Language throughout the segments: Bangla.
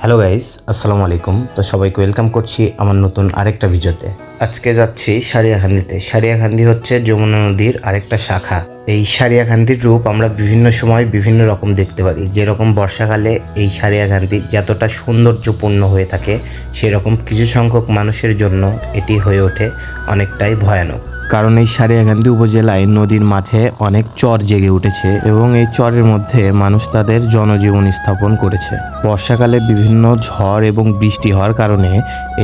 হ্যালো গাইস, আসসালামু আলাইকুম। তো সবাইকে ওয়েলকাম করছি আমার নতুন আরেকটা ভিডিওতে। আজকে যাচ্ছি সারিয়াকান্দিতে। সারিয়াকান্দি হচ্ছে যমুনা নদীর আরেকটা শাখা। এই সারিয়াকান্দির রূপ আমরা বিভিন্ন সময় বিভিন্ন রকম দেখতে পারি। যেরকম বর্ষাকালে এই সারিয়াকান্দি যতটা সৌন্দর্যপূর্ণ হয়ে থাকে, সেরকম কিছু সংখ্যক মানুষের জন্য এটি হয়ে ওঠে অনেকটাই ভয়ানক। কারণ এই সারিয়াকান্দি উপজেলায় নদীর মাঝে অনেক চর জেগে উঠেছে এবং এই চরের মধ্যে মানুষ তাদের জনজীবন স্থাপন করেছে। বর্ষাকালে বিভিন্ন ঝড় এবং বৃষ্টি হওয়ার কারণে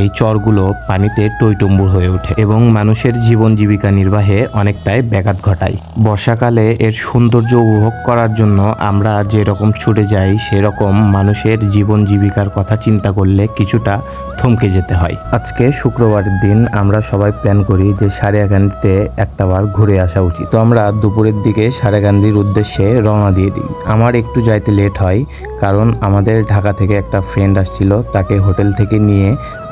এই চরগুলো পানিতে টইটুম্বুর হয়ে ওঠে এবং মানুষের জীবন জীবিকা নির্বাহে অনেকটাই ব্যাঘাত ঘটায়। বর্ষাকালে এর সৌন্দর্য উপভোগ করার জন্য আমরা যেরকম ছুটে যাই, সেরকম মানুষের জীবন জীবিকার কথা চিন্তা করলে কিছুটা থমকে যেতে হয়। আজকে শুক্রবারের দিন আমরা সবাই প্ল্যান করি যে সারিয়াকান্দিতে একটাবার ঘুরে আসা উচিত। তো আমরা দুপুরের দিকে সারিয়াকান্দির উদ্দেশ্যে রওনা দিয়ে দিই। আমার একটু যাইতে লেট হয়, কারণ আমাদের ঢাকা থেকে একটা ফ্রেন্ড আসছিল, তাকে হোটেল থেকে নিয়ে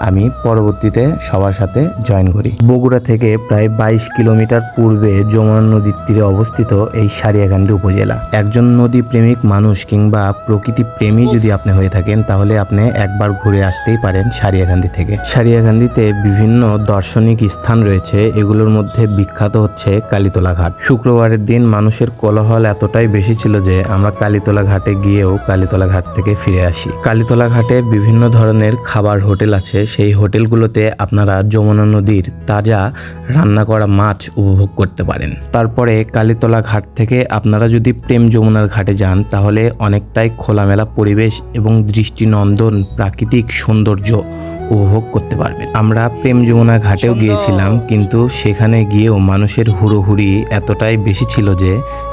আমি পরবর্তীতে সবার সাথে জয়েন করি। বগুড়া থেকে প্রায় 22 কিলোমিটার পূর্বে যমুনা নদীর তীরে অবস্থিত এই সারিয়াকান্দি উপজেলা। একজন নদী প্রেমিক মানুষ কিংবা প্রকৃতি প্রেমী যদি আপনি হয়ে থাকেন, তাহলে আপনি একবার ঘুরে আসতেই পারেন সারিয়াকান্দি থেকে। সারিয়াকান্দিতে বিভিন্ন দার্শনিক স্থান রয়েছে, এগুলোর মধ্যে বিখ্যাত হচ্ছে কালীতলা ঘাট। শুক্রবারের দিন মানুষের কোলাহল এতটাই বেশি ছিল যে আমরা কালীতলা ঘাটে গিয়েও কালীতলা ঘাট থেকে ফিরে আসি। কালীতলা ঘাটে বিভিন্ন ধরনের খাবার হোটেল আছে, সেই হোটেলগুলোতে আপনারা যমুনা নদীর তাজা রান্না করা মাছ উপভোগ করতে পারেন। তারপরে কালীতলা ঘাট থেকে আপনারা যদি প্রেম যমুনার ঘাটে যান, তাহলে অনেকটাই খোলামেলা পরিবেশ এবং দৃষ্টিনন্দন প্রাকৃতিক সৌন্দর্য উপভোগ করতে পারবেন। আমরা প্রেম যমুনা ঘাটেও গিয়েছিলাম, কিন্তু সেখানে গিয়েও মানুষের হুড়োহুড়ি এতটাই বেশি ছিল যে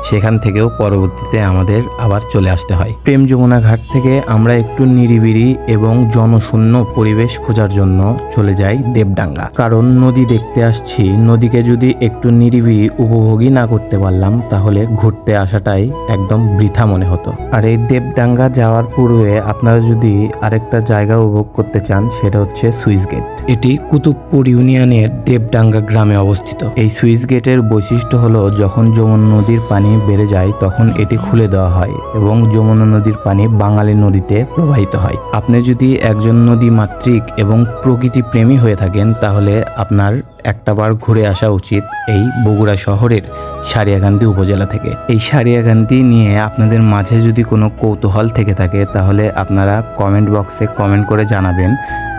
সেখান থেকেও পরবর্তীতে আমাদের আবার চলে আসতে হয়। প্রেম যমুনা ঘাট থেকে আমরা একটু নিরিবিলি এবং জনশূন্য পরিবেশ খোঁজার জন্য চলে যাই দেবডাঙ্গা। কারণ নদী দেখতে আসছি, নদীকে যদি একটু নিরিবিলি উপভোগই না করতে পারলাম, তাহলে ঘুরতে আসাটাই একদম বৃথা মনে হতো। আর এই দেবডাঙ্গা যাওয়ার পূর্বে আপনারা যদি আরেকটা জায়গা উপভোগ করতে চান, সেটা হচ্ছে সুইচ গেট। এটি কুতুবপুর ইউনিয়নের দেবডাঙ্গা গ্রামে অবস্থিত। এই সুইচ গেটের বৈশিষ্ট্য হলো, যখন যমুনা নদীর পানি বেড়ে যায় তখন এটি খুলে দেওয়া হয় এবং যমুনা নদীর পানি বাঙালি নদীতে প্রবাহিত হয়। আপনি যদি একজন নদী মাতৃক এবং প্রকৃতি প্রেমী হয়ে থাকেন, তাহলে আপনার একটাবার ঘুরে আসা উচিত এই বগুড়া শহরের সারিয়াকান্দি উপজেলা থেকে। এই সারিয়াকান্দি নিয়ে আপনাদের মাঝে যদি কোনো কৌতূহল থেকে থাকে, তাহলে আপনারা কমেন্ট বক্সে কমেন্ট করে জানাবেন।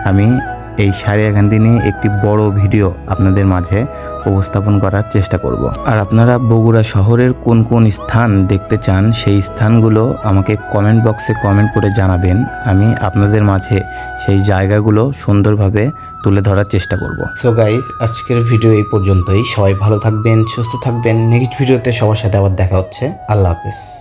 আমি এই সারিয়াকান্দি নিয়ে একটি বড় ভিডিও আপনাদের মাঝে উপস্থাপন করার চেষ্টা করব। আর আপনারা বগুড়া শহরের কোন কোন স্থান দেখতে চান, সেই স্থানগুলো আমাকে কমেন্ট বক্সে কমেন্ট করে জানাবেন। আমি আপনাদের মাঝে সেই জায়গাগুলো সুন্দরভাবে তুলে ধরার চেষ্টা করব। সো গাইস, আজকের ভিডিও এই পর্যন্তই। সবাই ভালো থাকবেন, সুস্থ থাকবেন। নেক্সট ভিডিওতে সবার সাথে আবার দেখা হচ্ছে। আল্লাহ হাফেজ।